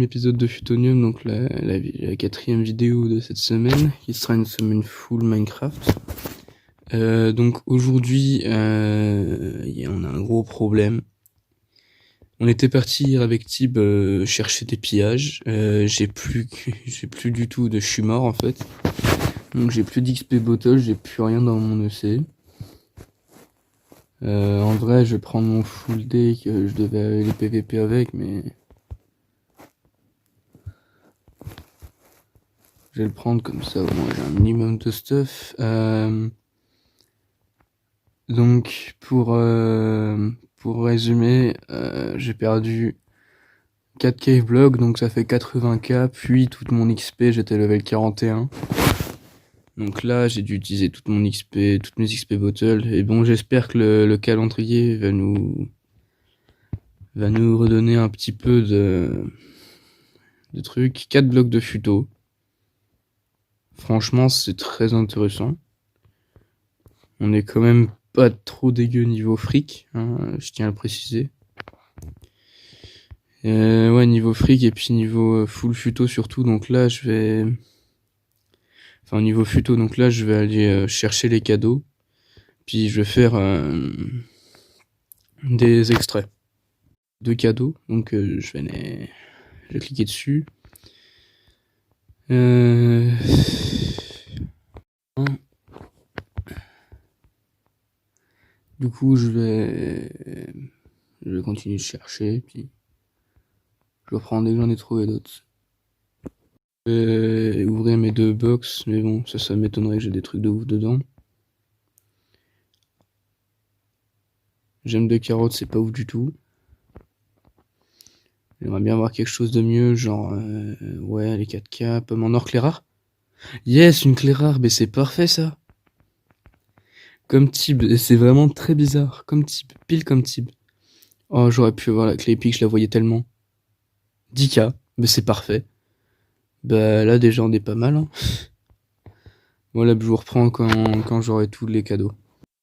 épisode de Futonium, donc la quatrième vidéo de cette semaine, qui sera une semaine full Minecraft. Donc aujourd'hui, on a un gros problème. On était parti hier avec Tib chercher des pillages. J'ai plus du tout je suis mort en fait. Donc j'ai plus d'XP bottle, j'ai plus rien dans mon EC. En vrai, je vais prendre mon full deck, je devais aller les PVP avec, mais je vais le prendre comme ça, au moins j'ai un minimum de stuff. Donc pour résumer, j'ai perdu 4 cave blocks, donc ça fait 80k, puis toute mon XP, j'étais level 41. Donc là, j'ai dû utiliser toute mon XP, toutes mes XP bottles, et bon, j'espère que le calendrier va nous redonner un petit peu de trucs. 4 blocs de futo. Franchement, c'est très intéressant. On est quand même pas trop dégueu niveau fric, hein, je tiens à le préciser. Ouais, niveau fric et puis niveau full futo surtout. Donc là, niveau futo, donc là, je vais aller chercher les cadeaux. Puis je vais faire des extraits de cadeaux. Donc je vais cliquer dessus. Du coup, je vais continuer de chercher. Puis je vais prendre dès que j'en ai trouvé d'autres. Je vais ouvrir mes 2 box, mais bon, ça m'étonnerait que j'ai des trucs de ouf dedans. J'aime de carottes, c'est pas ouf du tout. J'aimerais bien avoir quelque chose de mieux, genre, ouais, les 4K, pomme en or, clé rare. Yes, une clé rare, mais c'est parfait ça. Comme Tib, et c'est vraiment très bizarre, comme Tib, pile comme Tib. Oh, j'aurais pu avoir la clé épique, je la voyais tellement. 10K, mais c'est parfait. Bah là déjà on est pas mal, hein. Voilà, je vous reprends quand j'aurai tous les cadeaux.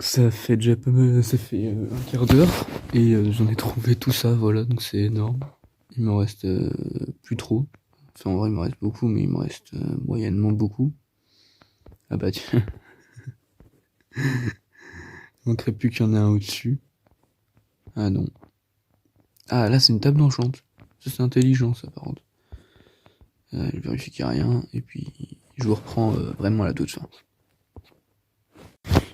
Ça fait déjà ça fait un quart d'heure, et j'en ai trouvé tout ça, voilà, donc c'est énorme. Il me reste plus trop. Enfin, en vrai, il me reste beaucoup, mais il me reste moyennement beaucoup. Ah bah tiens. Il manquerait plus qu'il y en ait un au-dessus. Ah non. Ah là, c'est une table d'enchante. Ça, c'est intelligent, ça, par contre. Je vérifie qu'il n'y a rien, et puis je vous reprends vraiment à la toute fin.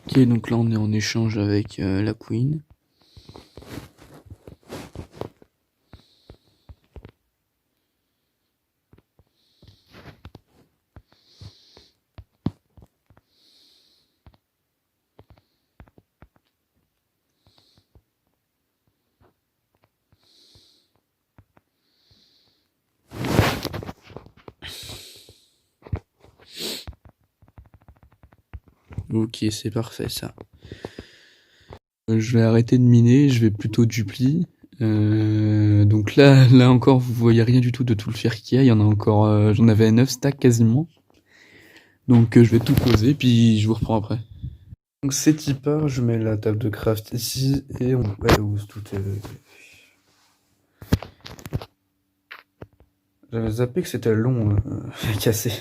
Ok, donc là, on est en échange avec la Queen. Ok, c'est parfait ça. Je vais arrêter de miner, je vais plutôt dupli. Donc là encore, vous voyez rien du tout de tout le fer qu'il y a. Il y en a encore, j'en avais 9 stacks quasiment. Donc je vais tout poser, puis je vous reprends après. Donc c'est tipeur, je mets la table de craft ici, et on... Ouais, où tout est... J'avais zappé que c'était long à casser.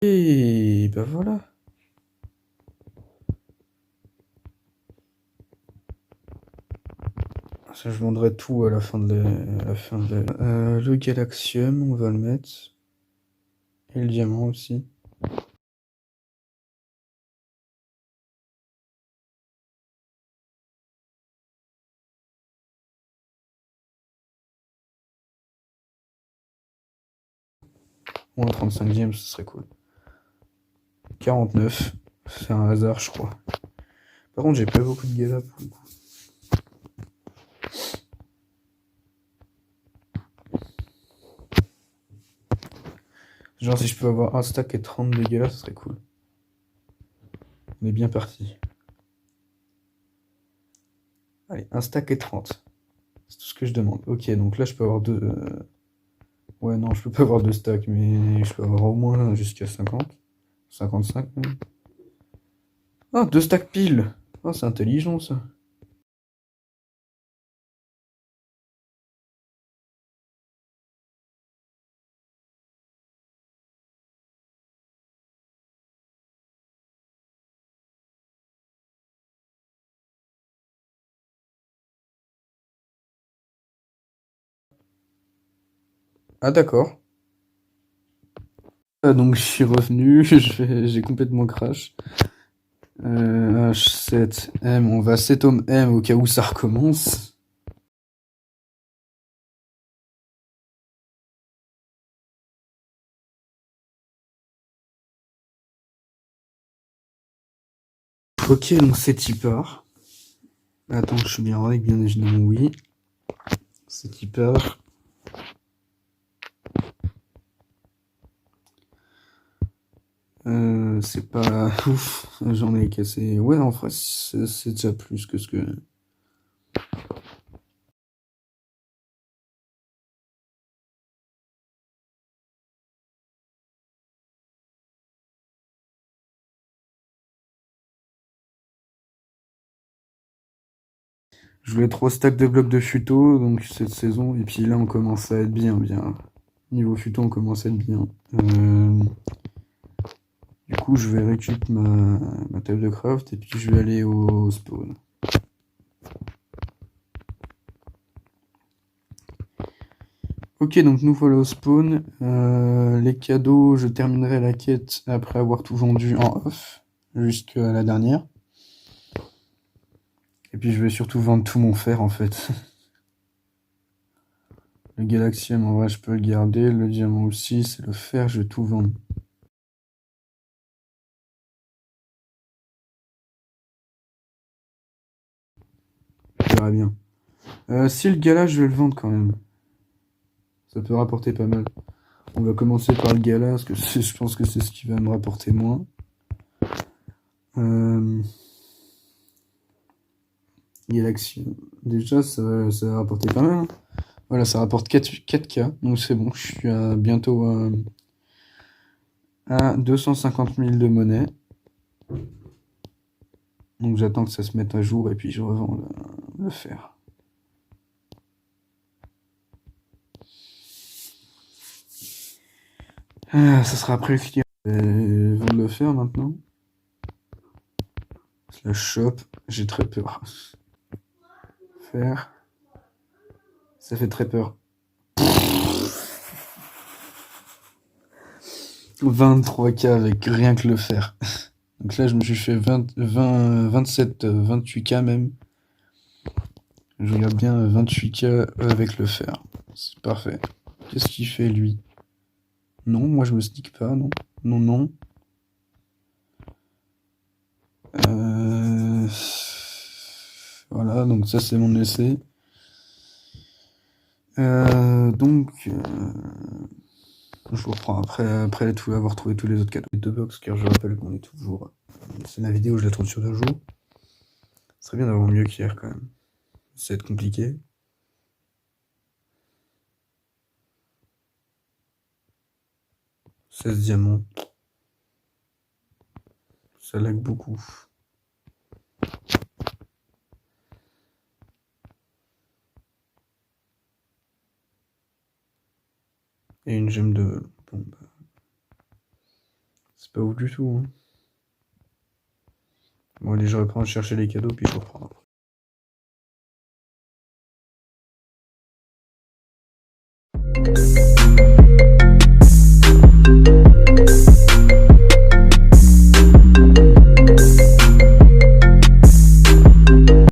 Et bah voilà. Ça, je vendrai tout à la fin de le Galaxium, on va le mettre. Et le diamant aussi. Moins 35e, ce serait cool. 49. C'est un hasard, je crois. Par contre, j'ai pas beaucoup de galas pour le coup. Genre, si je peux avoir un stack et 30 de galas, ce serait cool. On est bien parti. Allez, un stack et 30. C'est tout ce que je demande. Ok, donc là, je peux avoir deux. Ouais, non, je peux pas avoir deux stacks, mais je peux avoir au moins jusqu'à 50. 55 même. Ah, deux stacks pile. Ah, c'est intelligent ça. Ah, d'accord. Ah, donc je suis revenu, j'ai complètement crash. H7, M, on va 7 ohm M au cas où ça recommence. Ok, donc c'est y part. Attends, je suis bien en règle, bien évidemment, oui. C'est y part. C'est pas ouf, j'en ai cassé. Ouais, en vrai, c'est déjà plus que ce que. Je voulais 3 stacks de blocs de futo, donc cette saison, et puis là on commence à être bien, bien. Niveau futo, on commence à être bien. Du coup, je vais récup ma table de craft, et puis je vais aller au spawn. Ok, donc nous voilà au spawn. Les cadeaux, je terminerai la quête après avoir tout vendu en off, jusqu'à la dernière. Et puis je vais surtout vendre tout mon fer en fait. Le Galaxium, en vrai, je peux le garder. Le diamant aussi, c'est le fer, je vais tout vendre. On verra bien. Si le gala, je vais le vendre quand même. Ça peut rapporter pas mal. On va commencer par le gala, parce que je pense que c'est ce qui va me rapporter moins. Galaxium. Déjà, ça va rapporter pas mal, hein. Voilà, ça rapporte 4K, donc c'est bon. Je suis à bientôt à 250 000 de monnaie. Donc j'attends que ça se mette à jour et puis je revends le fer. Ah, ça sera après le client. Vendre le fer maintenant. La shop, j'ai très peur. Fer. Ça fait très peur. 23K avec rien que le fer. Donc là, je me suis fait 27, 28K même. Je regarde bien 28K avec le fer. C'est parfait. Qu'est-ce qu'il fait lui? Non, moi je me sneak pas, non. Non, non. Voilà, donc ça c'est mon essai. Je vous reprends après avoir trouvé tous les autres cadeaux. Les deux box, car je rappelle qu'on est toujours. C'est ma vidéo, je la tourne sur 2 jours. Ce serait bien d'avoir mieux qu'hier quand même. Ça va être compliqué. 16 diamants. Ça lag beaucoup. Et une gemme de. Bon, bah. C'est pas ouf du tout, hein. Bon, allez, je reprends à chercher les cadeaux, puis je reprends après.